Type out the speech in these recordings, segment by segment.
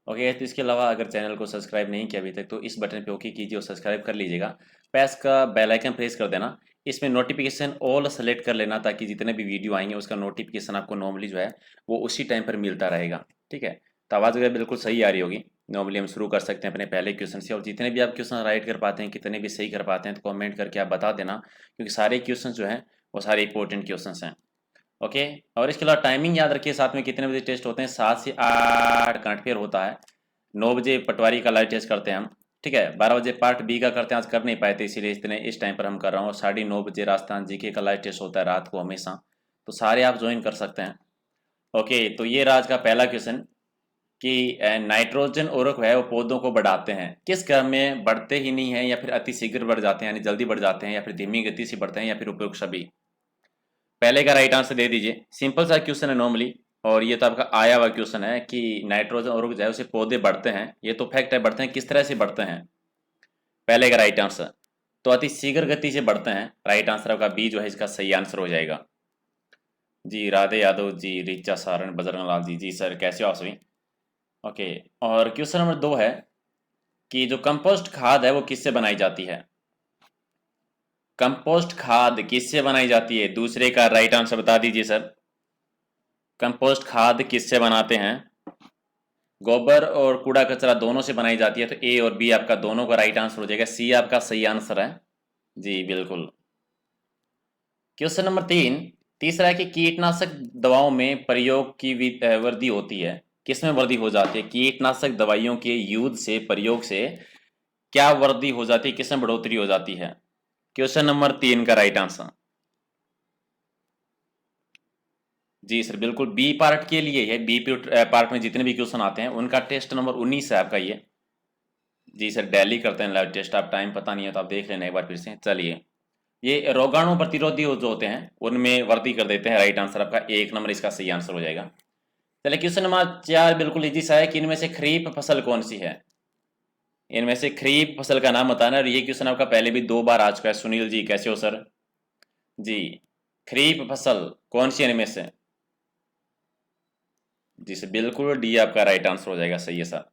Okay, तो इसके अलावा अगर चैनल को सब्सक्राइब नहीं किया अभी तक तो इस बटन पे ओके कीजिए और सब्सक्राइब कर लीजिएगा। प्लस का बेल आइकन प्रेस कर देना। इसमें नोटिफिकेशन ऑल सेलेक्ट कर लेना ताकि जितने भी वीडियो आएंगे उसका नोटिफिकेशन आपको नॉर्मली जो है वो उसी टाइम पर मिलता रहेगा। ठीक है, तो आवाज़ अगर बिल्कुल सही आ रही होगी नॉर्मली हम शुरू कर सकते हैं अपने पहले क्वेश्चन से। और जितने भी आप क्वेश्चन राइट कर पाते हैं, कितने भी सही कर पाते हैं, तो कमेंट करके आप बता देना, क्योंकि सारे क्वेश्चन जो हैं वो सारे इंपॉर्टेंट क्वेश्चन हैं। ओके, और इसके अलावा टाइमिंग याद रखिए साथ में, कितने बजे टेस्ट होते हैं, 7 से 8 करंट फेयर होता है, 9 बजे पटवारी का लाइव टेस्ट करते हैं हम। ठीक है, 12 बजे पार्ट बी का करते हैं, आज कर नहीं पाए थे इसीलिए इस टाइम पर हम कर रहा हूँ। और 9:30 बजे राजस्थान जीके का लाइव टेस्ट होता है रात को हमेशा, तो सारे आप ज्वाइन कर सकते हैं। ओके, तो ये रहा आज का पहला क्वेश्चन कि नाइट्रोजन उर्वरक है वो पौधों को बढ़ाते हैं, किस क्रम में बढ़ते ही नहीं है, या फिर अति शीघ्र बढ़ जाते हैं यानी जल्दी बढ़ जाते हैं, या फिर धीमी गति से बढ़ते हैं, या फिर उपयुक्त सभी। पहले का राइट आंसर दे दीजिए। सिंपल सा क्वेश्चन है नॉर्मली, और ये तो आपका आया हुआ क्वेश्चन है कि नाइट्रोजन उर्वरक जो है उसे पौधे बढ़ते हैं, ये तो फैक्ट है, बढ़ते हैं, किस तरह से बढ़ते हैं। पहले का राइट आंसर तो अति शीघ्र गति से बढ़ते हैं। राइट आंसर आपका बी जो है इसका सही आंसर हो जाएगा। जी राधे यादव जी, रिचा सारण, बजरंग लाल जी, जी सर कैसे हो आप सभी। ओके, और क्वेश्चन नंबर 2 है कि जो कंपोस्ट खाद है वो किससे बनाई जाती है। कंपोस्ट खाद किससे बनाई जाती है, दूसरे का राइट आंसर बता दीजिए सर। कंपोस्ट खाद किससे बनाते हैं। गोबर और कूड़ा कचरा दोनों से बनाई जाती है, तो ए और बी आपका दोनों का राइट आंसर हो जाएगा, सी आपका सही आंसर है। जी बिल्कुल। क्वेश्चन नंबर 3, तीसरा है कि कीटनाशक दवाओं में प्रयोग की वृद्धि होती है, किसमें वृद्धि हो जाती है, कीटनाशक दवाइयों के यूज से, प्रयोग से क्या वृद्धि हो जाती है, किसमें बढ़ोतरी हो जाती है। क्वेश्चन नंबर 3 का राइट आंसर जी सर बिल्कुल बी पार्ट के लिए है। बी पार्ट में जितने भी क्वेश्चन आते हैं उनका टेस्ट नंबर 19 है आपका ये। जी सर डेली करते हैं लाइव टेस्ट, आप टाइम पता नहीं है तो आप देख लेना एक बार फिर से। चलिए, ये रोगाणु प्रतिरोधी जो होते हैं उनमें वृद्धि कर देते हैं। राइट आंसर आपका 1 नंबर इसका सही आंसर हो जाएगा। चलिए क्वेश्चन नंबर 4 बिल्कुल इजी सा है कि इनमें से खरीफ फसल कौन सी है। इनमें से खरीफ फसल का नाम बताना। और ये क्वेश्चन आपका पहले भी 2 बार आ चुका है। सुनील जी कैसे हो सर। जी, खरीफ फसल कौन सी है इनमें से। जी सर बिल्कुल डी आपका राइट आंसर हो जाएगा, सही है सर।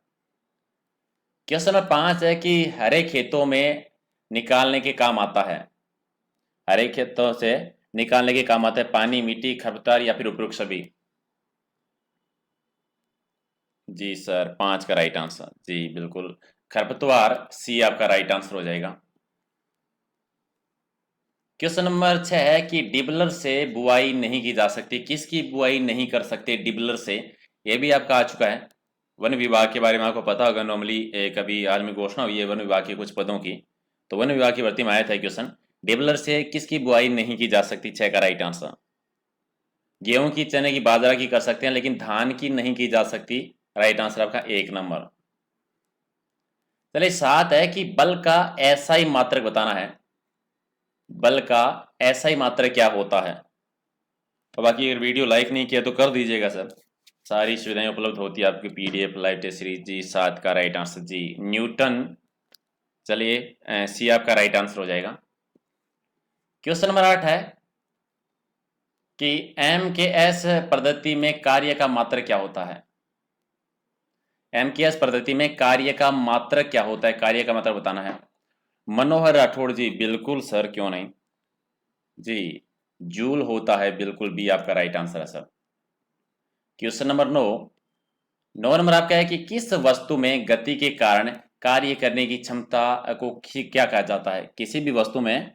क्वेश्चन नंबर 5 है कि हरे खेतों में निकालने के काम आता है। हरे खेतों से निकालने के काम आता है पानी, मिट्टी, खरपतवार, या फिर उपयुक्त सभी। जी सर 5 का राइट आंसर, जी बिल्कुल खरपतवार, सी आपका राइट आंसर हो जाएगा। क्वेश्चन नंबर 6 है कि डिबलर से बुआई नहीं की जा सकती, किसकी बुआई नहीं कर सकते डिबलर से। ये भी आपका आ चुका है। वन विभाग के बारे में आपको पता होगा, नॉर्मली कभी हाल में घोषणा हुई है वन विभाग के कुछ पदों की, तो वन विभाग की भर्ती में आया था क्वेश्चन। डिबलर से किसकी बुआई नहीं की जा सकती, 6 का राइट आंसर। गेहूं की, चने की, बाजरा की कर सकते हैं, लेकिन धान की नहीं की जा सकती। राइट आंसर आपका 1 नंबर। चलिए 7 है कि बल का ऐसा ही मात्रक बताना है। बल का ऐसा ही मात्रक क्या होता है। और बाकी अगर वीडियो लाइक नहीं किया तो कर दीजिएगा सर, सारी सुविधाएं उपलब्ध होती है आपकी पीडीएफ लाइव टेस्ट सीरीज। जी 7 का राइट आंसर जी न्यूटन। चलिए सी आपका राइट आंसर हो जाएगा। क्वेश्चन नंबर 8 है कि एम के एस पद्धति में कार्य का मात्रक क्या होता है। एम के एस पद्धति में कार्य का मात्रक क्या होता है, कार्य का मात्रक बताना है। मनोहर राठौड़ जी बिल्कुल सर, क्यों नहीं। जी जूल होता है, बिल्कुल बी आपका राइट आंसर है सर। क्वेश्चन नंबर 9, 9 नंबर आपका है कि किस वस्तु में गति के कारण कार्य करने की क्षमता को क्या कहा जाता है। किसी भी वस्तु में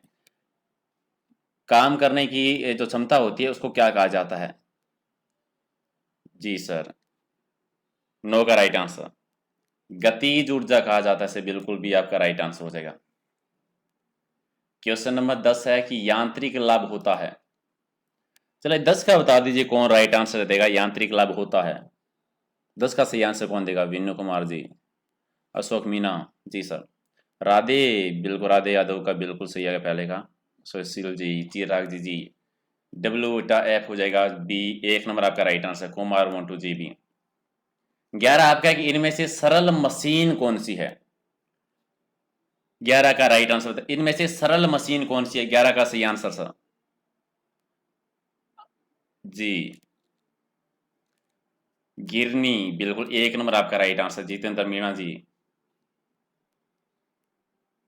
काम करने की जो क्षमता होती है उसको क्या कहा जाता है। जी सर 9 का राइट आंसर गतिज ऊर्जा कहा जाता है, से बिल्कुल भी आपका राइट आंसर हो जाएगा। क्वेश्चन नंबर 10 है कि यांत्रिक लाभ होता है। चलिए 10 का बता दीजिए कौन राइट आंसर देगा, यांत्रिक लाभ होता है। 10 का सही आंसर कौन देगा, विनु कुमार जी, अशोक मीना जी सर। राधे, बिल्कुल राधे यादव का बिल्कुल सही है पहले का। सुशील जी, चिराग जी, डब्ल्यू टा एफ हो जाएगा बी। 1 नंबर आपका राइट आंसर, कुमार मोन्टू जी भी। 11 आपका है कि इनमें से सरल मशीन कौन सी है। 11 का राइट आंसर, इनमें से सरल मशीन कौन सी है, 11 का सही आंसर सर। जी गिरनी, बिल्कुल 1 नंबर आपका राइट आंसर जितेंद्र मीणा जी।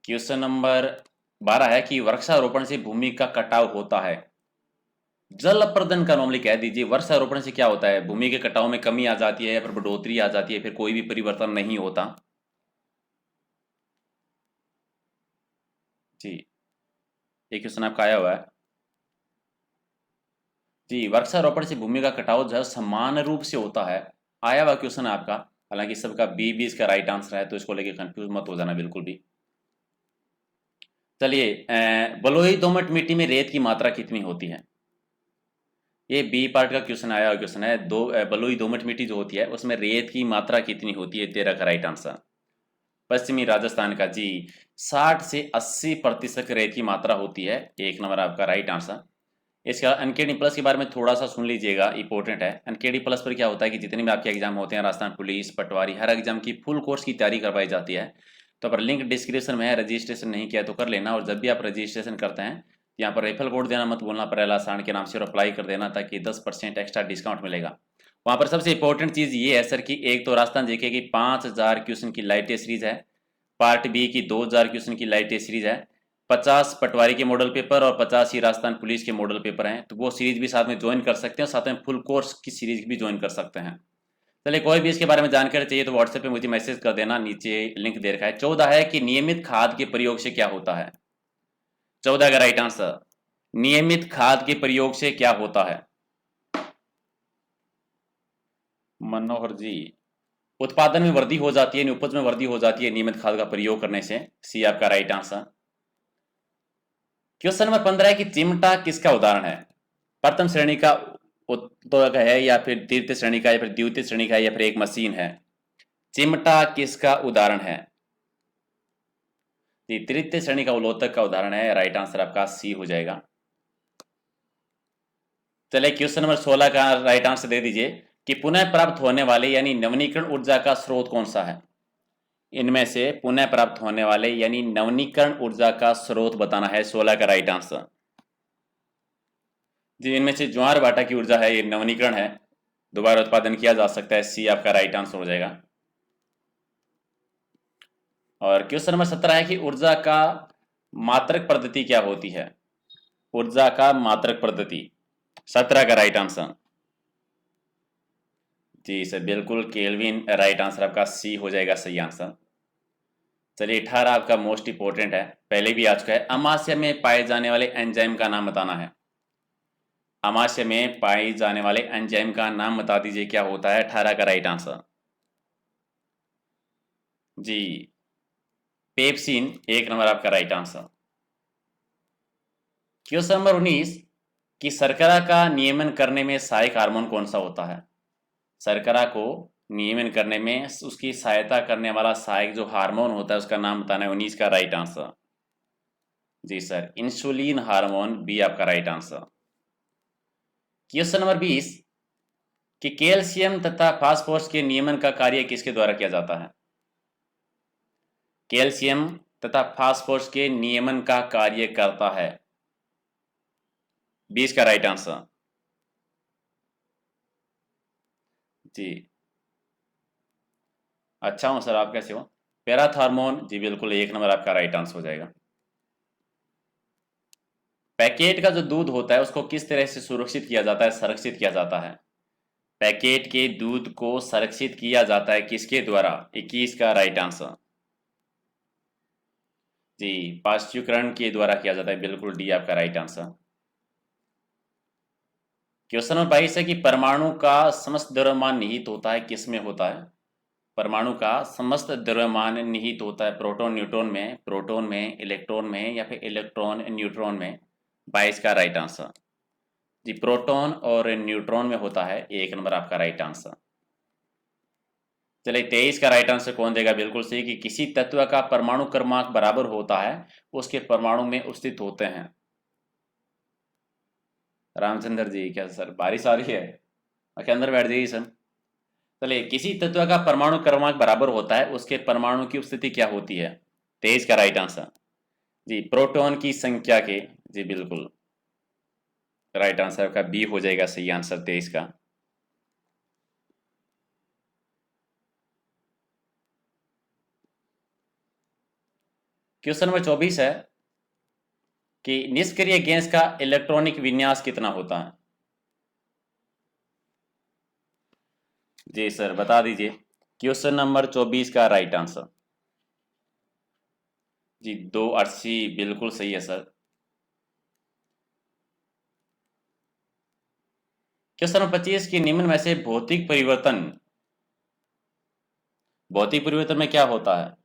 क्वेश्चन नंबर 12 है कि वृक्षारोपण से भूमि का कटाव होता है। जल अपर्दन का नॉर्मली कह दीजिए। वृक्षारोपण से क्या होता है? भूमि के कटाव में कमी आ जाती है या फिर बढ़ोतरी आ जाती है, फिर कोई भी परिवर्तन नहीं होता। जी, ये क्वेश्चन आपका आया हुआ है। जी, वृक्षारोपण से भूमि का कटाव जो है समान रूप से होता है। आया हुआ क्वेश्चन है आपका। हालांकि सबका बी भी इसका राइट आंसर है, तो इसको लेके कंफ्यूज मत हो जाना बिल्कुल भी। चलिए, बलुई दोमट मिट्टी में रेत की मात्रा कितनी होती है? ये बी पार्ट का क्वेश्चन आया हुआ क्वेश्चन है। बलुई दोमट मिट्टी जो होती है उसमें रेत की मात्रा कितनी होती है? 13 का राइट आंसर। पश्चिमी राजस्थान का जी, 60 से 80% रेत की मात्रा होती है। 1 नंबर आपका राइट आंसर। इसका अनकेडी प्लस के बारे में थोड़ा सा सुन लीजिएगा, इंपॉर्टेंट है। अनकेडी प्लस पर क्या होता है कि जितने भी आपके एग्जाम होते हैं, राजस्थान पुलिस, पटवारी, हर एग्जाम की फुल कोर्स की तैयारी करवाई जाती है। तो पर लिंक डिस्क्रिप्शन में है, रजिस्ट्रेशन नहीं किया तो कर लेना। और जब भी आप रजिस्ट्रेशन करते हैं यहाँ पर रेफरल कोड देना मत भूलना, परेला आसान के नाम से, और अप्लाई कर देना ताकि 10% एक्स्ट्रा डिस्काउंट मिलेगा। वहाँ पर सबसे इंपॉर्टेंट चीज़ ये है सर कि एक तो राजस्थान जीके की 5000 क्वेश्चन की लाइव टेस्ट सीरीज है। पार्ट बी की 2000 क्वेश्चन की लाइव टेस्ट सीरीज है। 50 पटवारी के मॉडल पेपर और 50 ही राजस्थान पुलिस के मॉडल पेपर हैं। तो वो सीरीज भी साथ में ज्वाइन कर सकते हैं और साथ में फुल कोर्स की सीरीज भी ज्वाइन कर सकते हैं। चलिए, कोई भी इसके बारे में जानकारी चाहिए तो व्हाट्सएप पे मुझे मैसेज कर देना, नीचे लिंक दे रखा है। 14 है कि नियमित खाद के प्रयोग से क्या होता है? 14 का राइट आंसर, नियमित खाद के प्रयोग से क्या होता है? मनोहर जी, उत्पादन में वृद्धि हो जाती है, उपज में वृद्धि हो जाती है नियमित खाद का प्रयोग करने से। सी आपका राइट आंसर। क्वेश्चन नंबर 15 है कि चिमटा किसका उदाहरण है? प्रथम श्रेणी का उत्तक है या फिर तृतीय श्रेणी का या फिर द्वितीय श्रेणी का या फिर एक मशीन है? चिमटा किसका उदाहरण है? जी, तृतीय श्रेणी का उलोतक का उदाहरण है। राइट आंसर आपका सी हो जाएगा। चलिए, क्वेश्चन नंबर 16 का राइट आंसर दे दीजिए कि पुनः प्राप्त होने वाले यानी नवीनीकरण ऊर्जा का स्रोत कौन सा है? इनमें से पुनः प्राप्त होने वाले यानी नवीनीकरण ऊर्जा का स्रोत बताना है। 16 का राइट आंसर। जी, इनमें से ज्वार भाटा की ऊर्जा है, ये नवीनीकरण है, दोबारा उत्पादन किया जा सकता है। सी आपका राइट आंसर हो जाएगा। और क्वेश्चन नंबर 17 है कि ऊर्जा का मात्रक पद्धति क्या होती है? ऊर्जा का मात्रक पद्धति, 17 का राइट आंसर। जी सर, बिल्कुल केल्विन राइट आंसर आपका सी हो जाएगा सही आंसर। चलिए, 18 आपका मोस्ट इंपोर्टेंट है, पहले भी आ चुका है। अमाशय में पाए जाने वाले एंजाइम का नाम बताना है। अमाशय में पाए जाने वाले एंजाइम का नाम बता दीजिए, क्या होता है? 18 का राइट आंसर। जी, पेप्सिन 1 नंबर आपका राइट आंसर। क्वेश्चन नंबर 19 कि शर्करा का नियमन करने में सहायक हार्मोन कौन सा होता है? शर्करा को नियमन करने में उसकी सहायता करने वाला सहायक जो हार्मोन होता है उसका नाम बताना है। 19 का राइट आंसर। जी सर, इंसुलिन हार्मोन, बी आपका राइट आंसर। क्वेश्चन नंबर 20 कि कैल्शियम तथा फास्फोरस के नियमन का कार्य किसके द्वारा किया जाता है? कैल्शियम तथा फास्फोरस के नियमन का कार्य करता है। 20 का राइट आंसर। जी, अच्छा हूं सर, आप कैसे हो? पैराथार्मोन, जी बिल्कुल 1 नंबर आपका राइट आंसर हो जाएगा। पैकेट का जो दूध होता है उसको किस तरह से सुरक्षित किया जाता है, संरक्षित किया जाता है? पैकेट के दूध को संरक्षित किया जाता है किसके द्वारा? 21 का राइट आंसर। जी, पाश्चुकरण के द्वारा किया जाता है, बिल्कुल डी आपका राइट आंसर। क्वेश्चन नंबर 22 है कि परमाणु का समस्त द्रव्यमान निहित होता है किसमें होता है? परमाणु का समस्त द्रव्यमान निहित होता है प्रोटॉन न्यूट्रॉन में, प्रोटॉन में, इलेक्ट्रॉन में या फिर इलेक्ट्रॉन न्यूट्रॉन में। 22 का राइट आंसर। जी, प्रोटॉन और न्यूट्रॉन में होता है। 1 नंबर आपका राइट आंसर। चलिए, 23 का राइट आंसर कौन देगा? बिल्कुल सही कि किसी तत्व का परमाणु क्रमांक बराबर होता है उसके परमाणु में उपस्थित होते हैं। रामचंद्र जी, क्या सर बारिश आ रही है? ओके, अंदर बैठ जाइए सर। चलिए, किसी तत्व का परमाणु क्रमांक बराबर होता है उसके परमाणु की उपस्थिति क्या होती है? 23 का राइट आंसर। जी, प्रोटॉन की संख्या के। जी बिल्कुल, राइट आंसर का बी हो जाएगा सही आंसर 23 का। क्वेश्चन नंबर 24 है कि निष्क्रिय गैस का इलेक्ट्रॉनिक विन्यास कितना होता है। जी सर, बता दीजिए। क्वेश्चन नंबर 24 का राइट आंसर जी 280 बिल्कुल सही है सर। क्वेश्चन नंबर 25 की निम्न में से भौतिक परिवर्तन में क्या होता है।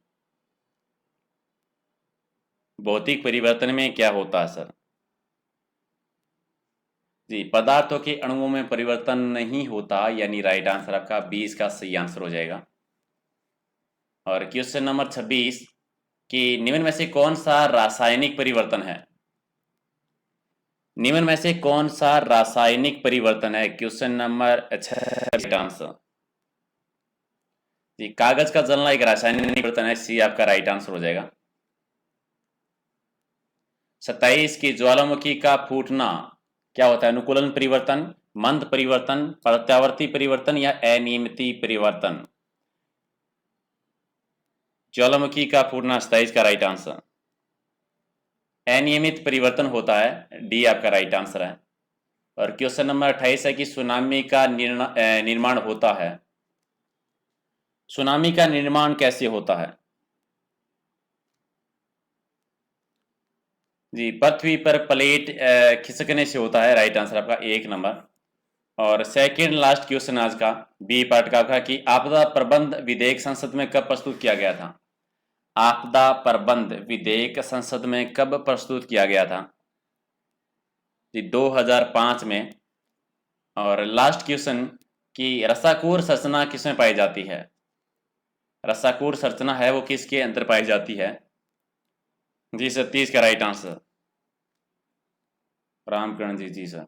भौतिक परिवर्तन में क्या होता है सर। जी, पदार्थों के अणुओं में परिवर्तन नहीं होता, यानी राइट आंसर आपका 20 का सही आंसर हो जाएगा। और क्वेश्चन नंबर 26 कि निम्न में से कौन सा रासायनिक परिवर्तन है। निम्न में से कौन सा रासायनिक परिवर्तन है। क्वेश्चन नंबर 26 आंसर जी, कागज का जलना एक रासायनिक परिवर्तन है, सी आपका राइट आंसर हो जाएगा। 27 की ज्वालामुखी का फूटना क्या होता है। अनुकूलन परिवर्तन, मंद परिवर्तन, प्रत्यावर्ती परिवर्तन या अनियमित परिवर्तन। ज्वालामुखी का फूटना 27 का राइट आंसर अनियमित परिवर्तन होता है, डी आपका राइट आंसर है। और क्वेश्चन नंबर 28 है कि सुनामी का निर्माण होता है। सुनामी का निर्माण कैसे होता है। जी, पृथ्वी पर प्लेट खिसकने से होता है, राइट आंसर आपका 1 नंबर। और सेकंड लास्ट क्वेश्चन आज का बी पार्ट का होगा कि आपदा प्रबंध विधेयक संसद में कब प्रस्तुत किया गया था। आपदा प्रबंध विधेयक संसद में कब प्रस्तुत किया गया था जी 2005 में। और लास्ट क्वेश्चन कि रसाकूर संरचना किसमें पाई जाती है। रसाकूर संरचना है वो किसके अंदर पाई जाती है। जी सर, 30 का राइट आंसर रामकरण जी। जी सर,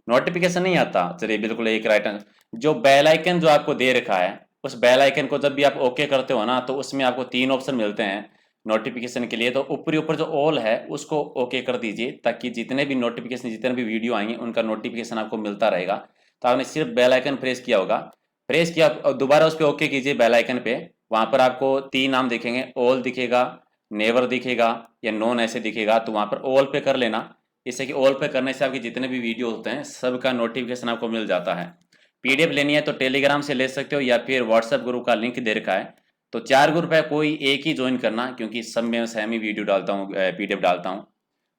नोटिफिकेशन नहीं आता। चलिए बिल्कुल एक राइट आंसर। जो बेल आइकन जो आपको दे रखा है, उस बेल आइकन को जब भी आप ओके करते हो ना, तो उसमें आपको 3 ऑप्शन मिलते हैं नोटिफिकेशन के लिए। तो ऊपरी ऊपर जो ऑल है उसको ओके कर दीजिए, ताकि जितने भी नोटिफिकेशन, जितने भी वीडियो आएंगे उनका नोटिफिकेशन आपको मिलता रहेगा। तो आपने सिर्फ बेल आइकन प्रेस किया होगा, प्रेस किया और दोबारा उस पर ओके कीजिए बेल आइकन पे। वहां पर आपको 3 नाम दिखेंगे, ऑल दिखेगा, नेवर दिखेगा या नॉन ऐसे दिखेगा। तो वहां पर ऑल पे कर लेना, इससे कि ऑल पे करने से आपके जितने भी वीडियो होते हैं सबका नोटिफिकेशन आपको मिल जाता है। पीडीएफ लेनी है तो टेलीग्राम से ले सकते हो या फिर व्हाट्सएप ग्रुप का लिंक दे रखा है। तो 4 ग्रुप है, कोई एक ही ज्वाइन करना, क्योंकि सब में सेम ही वीडियो डालता हूँ, पीडीएफ डालता हूँ।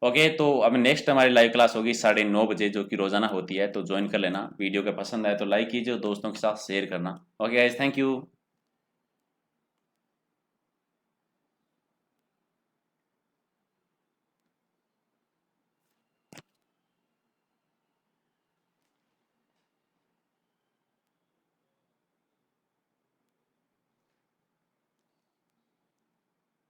ओके, तो अब नेक्स्ट हमारी लाइव क्लास होगी 9:30 बजे, जो कि रोजाना होती है। तो ज्वाइन कर लेना। वीडियो का पसंद आए तो लाइक कीजिए, दोस्तों के साथ शेयर करना। Okay guys, thank you.